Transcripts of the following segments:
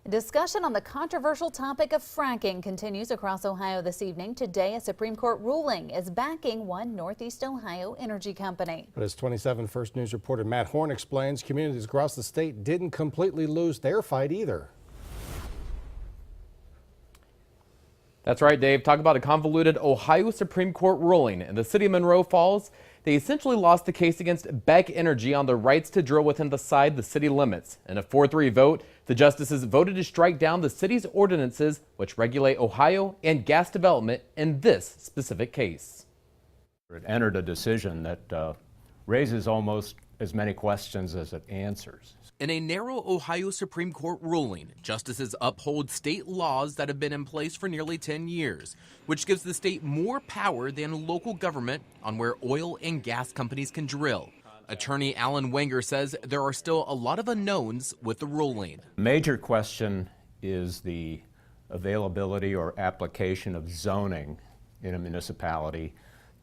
Discussion on the controversial topic of fracking continues across Ohio this evening. Today, a Supreme Court ruling is backing one Northeast Ohio energy company. But as 27 First News reporter Matt Horn explains, communities across the state didn't completely lose their fight either. That's right, Dave. Talk about a convoluted Ohio Supreme Court ruling. In the city of Monroe Falls, they essentially lost the case against Beck Energy on the rights to drill within the city limits. In a 4-3 vote, the justices voted to strike down the city's ordinances which regulate Ohio and gas development in this specific case. It entered a decision that raises almost as many questions as it answers. In a narrow Ohio Supreme Court ruling, justices uphold state laws that have been in place for nearly 10 years, which gives the state more power than local government on where oil and gas companies can drill. Attorney Alan Wenger says there are still a lot of unknowns with the ruling. Major question is the availability or application of zoning in a municipality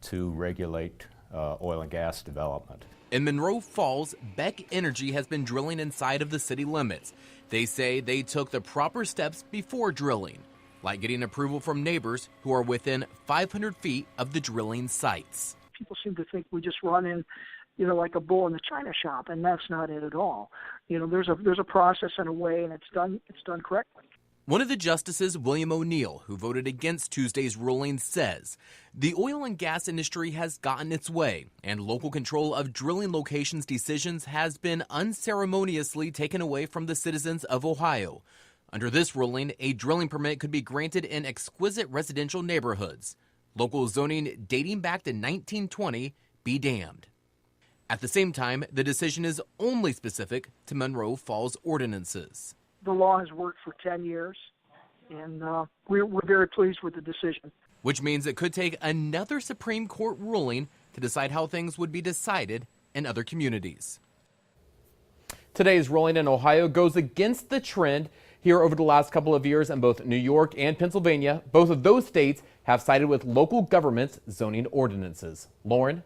to regulate oil and gas development. In Monroe Falls, Beck Energy has been drilling inside of the city limits. They say they took the proper steps before drilling, like getting approval from neighbors who are within 500 feet of the drilling sites. People seem to think we just run in, like a bull in the china shop, and that's not it at all. There's a process and a way, and it's done correctly. One of the justices, William O'Neill, who voted against Tuesday's ruling, says the oil and gas industry has gotten its way, and local control of drilling locations decisions has been unceremoniously taken away from the citizens of Ohio. Under this ruling, a drilling permit could be granted in exquisite residential neighborhoods. Local zoning dating back to 1920 be damned. At the same time, the decision is only specific to Monroe Falls ordinances. The law has worked for 10 years, and we're very pleased with the decision. Which means it could take another Supreme Court ruling to decide how things would be decided in other communities. Today's ruling in Ohio goes against the trend here over the last couple of years in both New York and Pennsylvania. Both of those states have sided with local governments' zoning ordinances. Lauren?